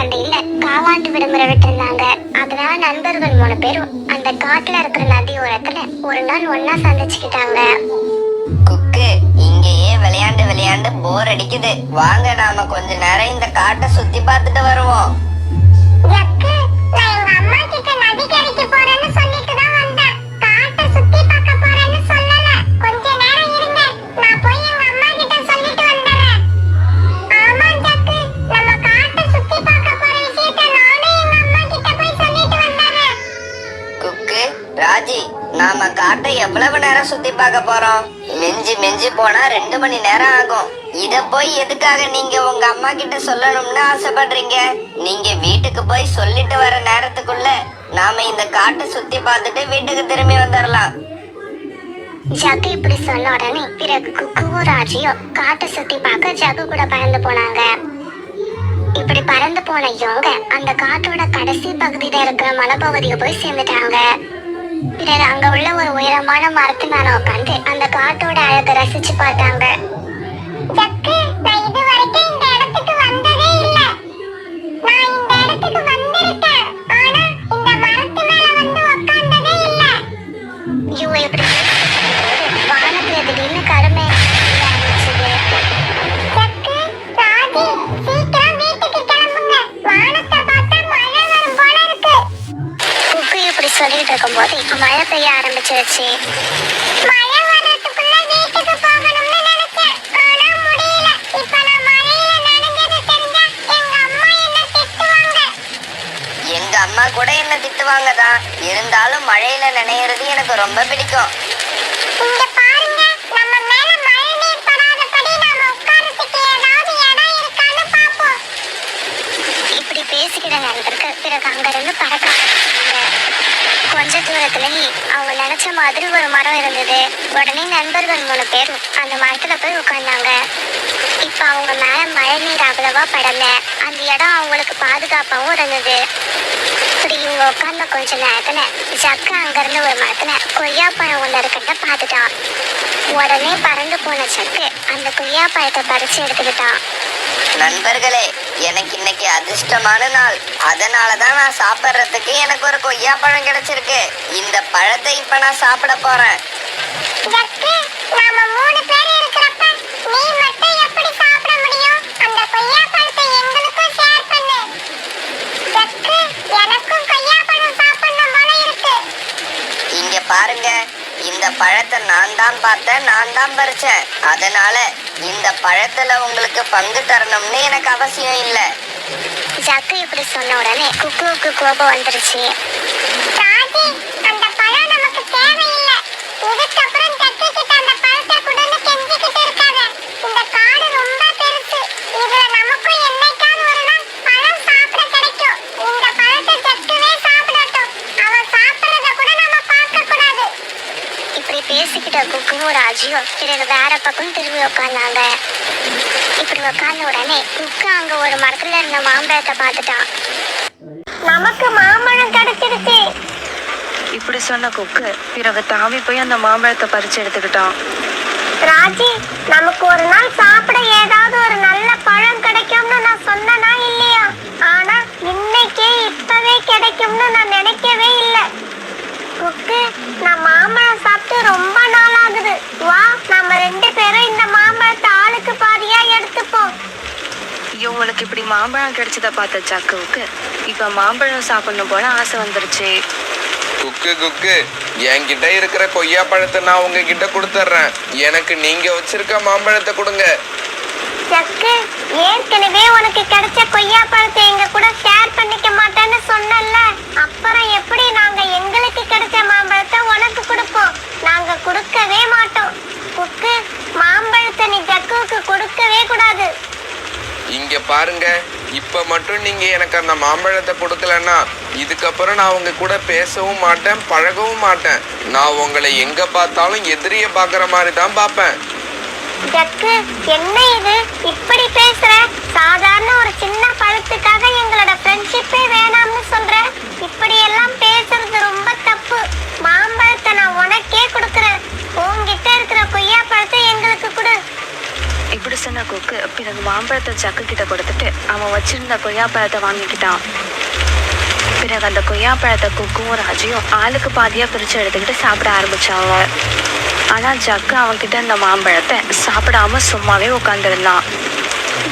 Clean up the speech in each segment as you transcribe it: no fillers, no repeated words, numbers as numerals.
சண்டையில காலாண்டு விடுமுறை விட்டுருந்தாங்க. அதனால நண்பர்கள் 3 பேரும் அந்த காட்டுல இருக்கிற நதியோரத்துல ஒரு நாள் ஒன்னா சந்திச்சுக்கிட்டாங்க. குக்கு, இங்கேயே விளையாண்டு விளையாண்டு போர் அடிக்குது. வாங்க நாம கொஞ்ச நேரம் இந்த காட்டை சுத்தி பார்த்துட்டு வருவோம். ராஜி, நாம காட்டை எவ்வளவு நேரம் சுத்தி பார்க்க போறோம்? மிஞ்சி போனா 2 மணி நேரம் ஆகும். இத போய் எதுக்காக நீங்க உங்க அம்மா கிட்ட சொல்லணும்னு ஆசைப்படுறீங்க? நீங்க வீட்டுக்கு போய் சொல்லிட்டு வர நேரத்துக்குள்ள நாம இந்த காட்டை சுத்தி பார்த்துட்டு வீட்டுக்கு திரும்பி வந்துடலாம். ஜக்கு இப்படி சொன்ன உடனே பிறகு குக்குவும் ராஜியும் காட்டை சுத்தி பார்க்க ஜக்கு கூட பறந்து போனாங்க. இப்படி பறந்து போன இவங்க அந்த காட்டோட கடைசி பகுதியில இருக்கிற மலைப்பகுதிக்கு போய் சேர்ந்துட்டாங்க. பிறகு அங்க உள்ள ஒரு உயரமான மரத்து மேல உட்காந்து அந்த காட்டோட அழகை ரசிச்சு பார்த்தாங்க. வானத்துல திடீர்னு கருமை சொல்லிட்டு இருக்கும் போது மழை பெய்ய ஆரம்பிச்சிருச்சு. எங்க அம்மா கூட என்ன திட்டுவாங்கதான். இருந்தாலும் மழையில நினைறது எனக்கு ரொம்ப பிடிக்கும். இப்படி பேசிக்கிட்ட நண்பர்கள் பிறகு அங்கிருந்து பறக்க கொஞ்ச தூரத்துலயே அவங்க நினைச்ச மாதிரி ஒரு மரம் இருந்தது. உடனே நண்பர்கள் 3 பேரும் அந்த மரத்துல போய் உட்கார்ந்தாங்க. இப்ப அவங்க மேல மழை நீர் அவ்வளவா படல. அந்த இடம் அவங்களுக்கு பாதுகாப்பாவும் இருந்தது. இப்படி இவங்க உட்கார்ந்த கொஞ்ச நேரத்துல ஜக்கு அங்க இருந்து ஒரு மரத்துல கொய்யா பழம் ஒண்ணு இருக்கிறத பாத்துட்டான். உடனே பறந்து போன ஜக்கு அந்த கொய்யா பழத்தை பறிச்சு எடுத்துக்கிட்டான். நண்பர்களே, எனக்கு இன்னைக்கு அதிர்ஷ்டமான நாள். அதனாலதான் நான் சாப்பிட்றதுக்கு எனக்கு ஒரு கொய்யா பழம் கிடைச்சிருக்கு. இந்த பழத்தை இப்ப நான் சாப்பிட போறேன். இங்க பாருங்க, இந்த பழத்தை நான் தான் பார்த்தேன், நான் தான் பறிச்சேன். அதனால இந்த பழத்துல உங்களுக்கு பங்கு தரணும்னு எனக்கு அவசியம் இல்ல. ஜக்கு இப்படி சொன்ன உடனே குக்குவுக்கு கோபம் வந்துருச்சு. பேசிக்கிட்ட குக்குவும் ராஜியும் பிறகு வேற பக்கம் திரும்பி உட்கார்ந்தாங்க. இப்படி உட்கார்ந்த உடனே குக்கு அங்க ஒரு மரத்துல இருந்த மாம்பழத்தை பார்த்துட்டான். நமக்கு மாம்பழம் கிடைச்சிருச்சு. இப்படி சொன்ன குக்கு பிறகு தாவி போய் அந்த மாம்பழத்தை பறிச்சு எடுத்துக்கிட்டான். ராஜி, நமக்கு ஒரு நாள் சாப்பிட ஏதாவது ஒரு நல்ல பழம் கிடைக்கும்னு நான் சொன்னனா இல்லையா? ஆனா இன்னைக்கே இப்பவே கிடைக்கும்னு நான் நினைக்கவே இல்லை. குக்கு, நான் மாம்பழம் சாப்பிட்டு ரொம்ப நாள் ஆகுது. வா, நம்ம 2 பேரும் இந்த மாம்பழத்தை ஆளுக்கு பாதியா எடுத்துப்போம். இவங்களுக்கு இப்படி மாம்பழம் கிடைச்சத பார்த்த ஜக்குவுக்கு இப்ப மாம்பழம் சாப்பிடணும் போல ஆசை வந்துருச்சு. குக்கு, என்கிட்ட இருக்கிற கொய்யா பழத்தை நான் உங்ககிட்ட கொடுத்துட்றேன். எனக்கு நீங்க வச்சிருக்க மாம்பழத்தை கொடுங்க. ஜக்கு, ஏற்கனவே உனக்கு கிடைச்ச கொய்யா பழத்தை எங்க கூட ஷேர் பண்ணிக்க மாட்டேன்னு சொன்னல. அப்புறம் எப்படி நாங்க எங்களுக்கு கிடைச்ச மாம்பழத்தை உனக்கு கொடுப்போம்? நாங்க கொடுக்கவே மாட்டோம். குக்கு, மாம்பழத்தை நீ ஜக்குவுக்கு கொடுக்கவே கூடாது. இங்க பாருங்க, இப்ப மட்டும் நீங்க எனக்கு அந்த மாம்பழத்தை கொடுக்கலன்னா இதுக்கப்புறம் நான் உங்க கூட பேசவும் மாட்டேன், பழகவும் மாட்டேன். நான் உங்களை எங்க பார்த்தாலும் எதிரிய பாக்குற மாதிரி தான் பார்ப்பேன். ஜக்கு, என்ன இது இப்படி பேசுற? சாதாரண ஒரு சின்ன பழத்துக்காக எங்களோட ஃப்ரெண்ட்ஷிப்பே வேணாம்னு சொல்ற. இப்படி எல்லாம் பேசுறது ரொம்ப தப்பு. மாம்பழத்தை நான் உனக்கே கொடுக்கறேன். உன்கிட்ட இருக்கிற கொய்யா பழத்தை எங்களுக்கு கொடு. இப்படி சொன்ன குக்கு பிறகு மாம்பழத்தை ஜக்கு கிட்ட கொடுத்துட்டு அவன் வச்சிருந்த கொய்யாப்பழத்தை வாங்கிக்கிட்டான். பிறகு அந்த கொய்யாப்பழத்தை குக்கும் ராஜியும் ஆளுக்கு பாதியா பிரிச்சு எடுத்துக்கிட்டு சாப்பிட ஆரம்பிச்சாங்க. ஆனா ஜக்கு அவன்கிட்ட இந்த மாம்பழத்தை சாப்பிடாம சும்மாவே உட்காந்துருந்தான்.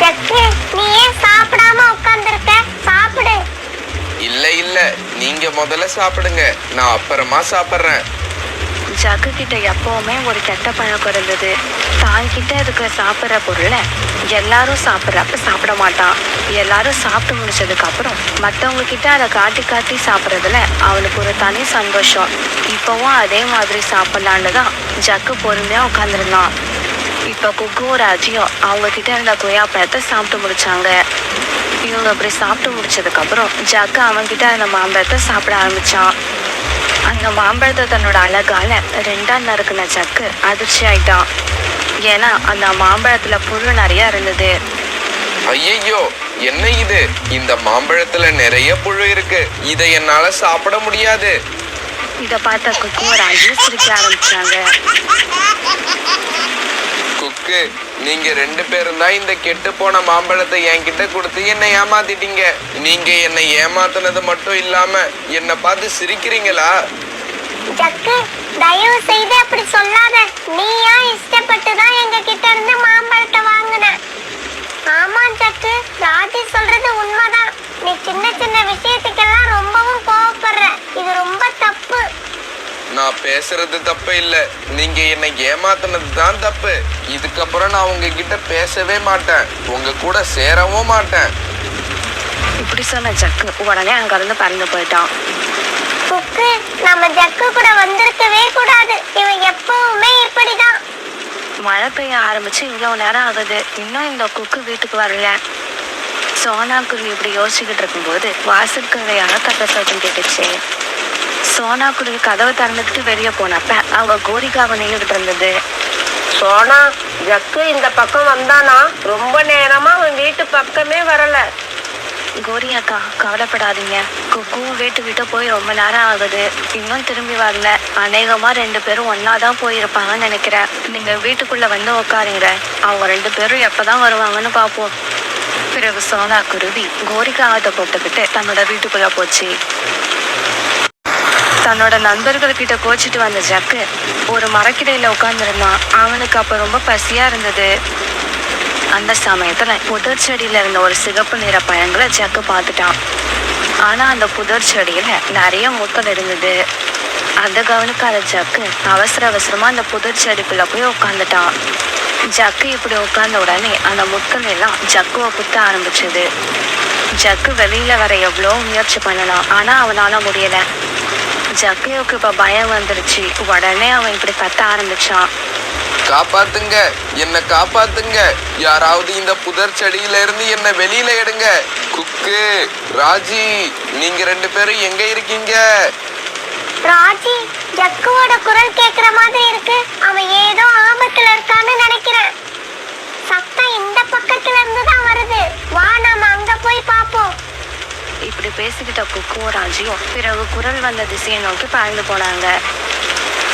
ஜக்கு, நீ ஏன் சாப்பிடாம உட்கார்ந்திருக்க? சாப்பிடு. இல்ல இல்ல, நீங்க முதல்ல சாப்பிடுங்க, நான் அப்புறமா சாப்பிட்றேன். ஜக்கு கிட்ட எப்பவுமே ஒரு கெட்ட பழக்கம் இருந்தது. தான் கிட்ட இருக்கிற சாப்பிட்ற பொருளை எல்லாரும் சாப்பிட்றப்ப சாப்பிட மாட்டான். எல்லாரும் சாப்பிட்டு முடிச்சதுக்கு அப்புறம் மற்றவங்க கிட்ட அதை காட்டி காட்டி சாப்பிட்றதுல அவனுக்கு ஒரு தனி சந்தோஷம். இப்பவும் அதே மாதிரி சாப்பிடலான்னு தான் ஜக்கு பொறுமையா உட்காந்துருந்தான். இப்ப குக்கும் ராஜியும் அவங்க கிட்ட இருந்த கொய்யாப்பழத்தை சாப்பிட்டு முடிச்சாங்க. இவங்க அப்படி சாப்பிட்டு முடிச்சதுக்கு அப்புறம் ஜக்கு அவன்கிட்ட அந்த மாம்பழத்தை சாப்பிட ஆரம்பிச்சான். அந்த மாம்பழத்தை தன்னோட அழகால ரெண்டா நறுக்குன ஜக்கு அதிர்ச்சி ஆயிட்டான். ஏன்னா அந்த மாம்பழத்துல புழு நிறைய இருந்தது. ஐயையோ, என்ன இது? இந்த மாம்பழத்துல நிறைய புழு இருக்கு, இதை என்னால சாப்பிட முடியாது. இத பார்த்த குக்கும் ராஜியும் சிரிக்க ஆரம்பிச்சாங்க. குக்கு, நீங்க 2 பேரும் தான் இந்த கெட்டு போன மாம்பழத்தை என்கிட்ட கொடுத்து என்னை ஏமாத்திட்டீங்க. நீங்க என்னை ஏமாத்தினது மட்டும் இல்லாம என்னை பார்த்து சிரிக்கிறீங்களா? ஜக்கு, தயவு செய்து அப்படி சொல்லாத. நீயா இஷ்டப்பட்டு தான் எங்க கிட்ட இருந்து மாம்பழத்தை வாங்கின. ஆமா ஜக்கு, ராஜி சொல்றது உண்மைதான். நீ சின்ன சின்ன விஷயத்துக்கெல்லாம் ரொம்பவும் கோவப்படுற. இது ரொம்ப தப்பு. நான் பேசுறது தப்பு இல்ல, நீங்க என்னை ஏமாத்தினது தான் தப்பு. இதுக்கப்புறம் நான் உங்ககிட்ட பேசவே மாட்டேன், உங்க கூட சேரவும் மாட்டேன். இப்படி சொன்ன ஜக்கு உடனே அங்க இருந்து பறந்து போயிட்டான். குக்கு, நம்ம ஜக்கு கூட வந்திருக்கவே கூடாது. இவன் எப்பவுமே இப்படிதான். மழை பெய்ய ஆரம்பிச்சு இவ்வளவு நேரம் ஆகுது, இன்னும் இந்த குக்கு வீட்டுக்கு வரல. சோனா குருவி இப்படி யோசிச்சுக்கிட்டு இருக்கும்போது வாசற்கரையான கதை சத்தம் கேட்டுச்சு. சோனா குருவி கதவை திறந்துக்கிட்டு வெளியே போனப்ப அவங்க கோரிக்காவை நின்றுகிட்டு இருந்தது. சோனா, ஜக்கு இந்த பக்கம் வந்தானா? ரொம்ப நேரமா அவன் வீட்டு பக்கமே வரல. கோரி அக்கா, கவலைப்படாதீங்க. குக்கும் வீட்டு விட்டு போய் ரொம்ப நேரம் ஆகுது, இன்னும் திரும்பி வரல. அநேகமா 2 பேரும் ஒன்னாதான் போயிருப்பாங்கன்னு நினைக்கிறேன். நீங்க வீட்டுக்குள்ள வந்து உட்காருங்க, அவங்க 2 பேரும் எப்பதான் வருவாங்கன்னு பாப்போம். பிறகு சோனா குருவி கோரிக்காவத்தை போட்டுக்கிட்டு தன்னோட வீட்டுக்குள்ள போச்சு. தன்னோட நண்பர்கள்கிட்ட கோச்சிட்டு வந்த ஜக்கு ஒரு மரக்கிடையில உட்கார்ந்துருந்தான். அவனுக்கு அப்ப ரொம்ப பசியா இருந்தது. அந்த சமயத்துல புதர் செடியில இருந்த ஒரு சிகப்பு நிற பழங்களை ஜக்கு பார்த்துட்டான். ஆனா அந்த புதர் செடியில நிறைய முட்கள் இருந்தது. அதை கவனிக்காத ஜக்கு அவசர அவசரமா அந்த புதர் செடிக்குள்ள போய் உட்காந்துட்டான். ஜக்கு இப்படி உட்கார்ந்த உடனே அந்த முட்கள் எல்லாம் ஜக்குவை குத்த ஆரம்பிச்சது. ஜக்கு வெளியில வர எவ்வளோ முயற்சி பண்ணலாம், ஆனா அவனால முடியல. ஜக்குவுக்கு இப்ப பயம் வந்துருச்சு. உடனே அவன் இப்படி கத்த ஆரம்பிச்சான். காப்பாத்துங்க, என்ன காப்பாத்துங்க, யாராவது இந்த புதர் செடியில இருந்து என்ன வெளியில எடுங்க. குக்கு, ராஜி, நீங்க 2 பேரும் எங்க இருக்கீங்க? ராஜி, ஜக்குவோட குரல் கேக்குற மாதிரி இருக்கு. அவன் ஏதோ ஆபத்துல இருக்கான்னு நினைக்கிறேன். சத்தம் இந்த பக்கத்துல இருந்து தான் வருது. வா, நாம அங்க போய் பாப்போம். இப்படி பேசிக்கிட்ட குக்கும் ராஜியும் பிறகு குரல் வந்த திசையை நோக்கி பறந்து போனாங்க.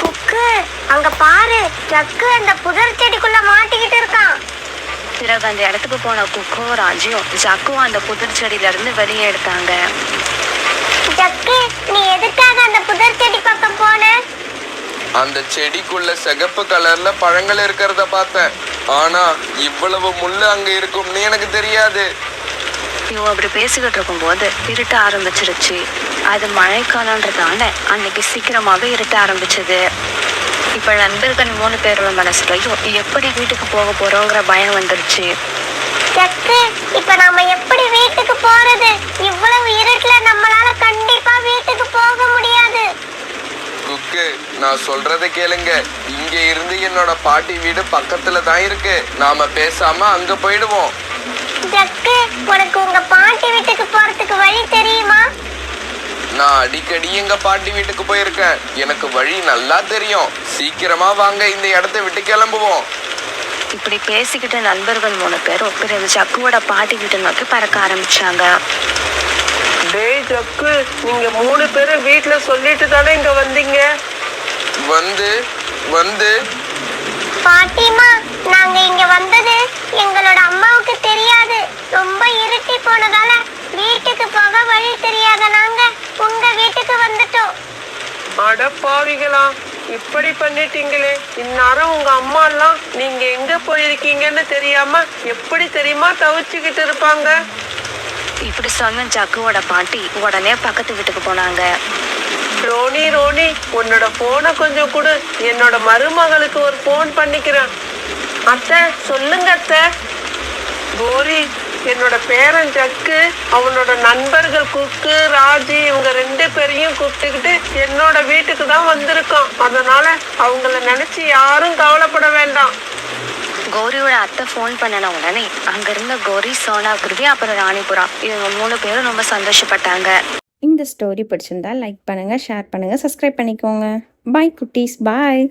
குக்கு, அங்க பாரு, ஜக்கு அந்த புதர் செடிக்குள்ள மாட்டிக்கிட்டு இருக்கான். பிறகு அந்த இடத்துக்கு போன குக்கும் ராஜியும் ஜக்குவும் அந்த புதர் செடியில இருந்து வெளியே எடுத்தாங்க. ஜக்கு, நீ எதுக்காக அந்த புதர் செடி பக்கம் போன? அந்த செடிக்குள்ள சிகப்பு கலர்ல பழங்கள் இருக்கிறத பார்த்தேன். ஆனா இவ்வளவு முள்ளு அங்க இருக்கும்னு எனக்கு தெரியாது. இவன் அப்படி பேசிக்கிட்டு இருக்கும்போது இருட்ட ஆரம்பிச்சிருச்சு. அது மழைக்காலன்றதால அன்னைக்கு சீக்கிரமாவே இருட்ட ஆரம்பிச்சது. இப்ப நண்பர்கள் 3 பேரோட மனசுலையும் எப்படி வீட்டுக்கு போக போறோங்கிற பயம் வந்துருச்சு. ஜக்கு, இப்ப நாம எப்படி வீட்டுக்கு போறது? இவ்வளவு இருட்டுல நம்மளால கண்டிப்பா வீட்டுக்கு போக முடியாது. குக்கு, நான் சொல்றத கேளுங்க. இங்க இருந்து என்னோட பாட்டி வீடு பக்கத்துல தான் இருக்கு. நாம பேசாம அங்க போயிடுவோம். ஜக்கு, உனக்கு உங்க பாட்டி வீட்டுக்கு போறதுக்கு வழி தெரியுமா? நான் அடிக்கடி எங்க பாட்டி வீட்டுக்கு போயிருக்கேன், எனக்கு வழி நல்லா தெரியும். சீக்கிரமா வாங்க, இந்த இடத்தை விட்டு கிளம்புவோம். இப்படி பேசிக்கிட்ட நண்பர்கள் 3 பேரும் பிறகு ஜக்குவோட பாட்டி வீட்டை நோக்கி பறக்க ஆரம்பிச்சாங்க. டேய் ஜக்கு, நீங்க 3 பேரும் வீட்டுல சொல்லிட்டு தானே இங்க வந்தீங்க? வந்து பாட்டிமா, நாங்க இங்க வந்தது எங்களோட அம்மாவுக்கு தெரியாது. ரொம்ப இருட்டி போனதால வீட்டுக்கு போக வழி தெரியாத நாங்க உங்க வீட்டுக்கு வந்துட்டோம். அட பாவிகளா, இப்படி பண்ணிட்டீங்களே. இந்நேரம் உங்க அம்மா எல்லாம் நீங்க எங்க போயிருக்கீங்கன்னு தெரியாம எப்படி தெரியுமா தவிச்சுக்கிட்டு இருப்பாங்க. இப்படி சொன்ன ஜக்குவோட பாட்டி உடனே பக்கத்து வீட்டுக்கு போனாங்க. ரோனி ரோனி, உன்னோட போனை கொஞ்சம் கொடு, என்னோட மருமகளுக்கு ஒரு போன் பண்ணிக்கிறேன். அத்தை சொல்லுங்க அத்தை. கோரி, என்னோட பேரன் ஜக்கு அவனோட நண்பர்கள் குக்கு ராஜி இவங்க 2 பேரையும் கூப்பிட்டுக்கிட்டு என்னோட வீட்டுக்கு தான் வந்திருக்கான். அதனால அவங்கள நினைச்சு யாரும் கவலைப்பட வேண்டாம். கௌரியோட அத்தை ஃபோன் பண்ணின உடனே அங்க இருந்த கௌரி, சோனா, குருவி அப்புறம் ராணிபுரா இவங்க 3 பேரும் ரொம்ப சந்தோஷப்பட்டாங்க. இந்த ஸ்டோரி பிடிச்சிருந்தா லைக் பண்ணுங்கள், ஷேர் பண்ணுங்கள், சப்ஸ்கிரைப் பண்ணிக்கோங்க. பாய் குட்டீஸ், பாய்.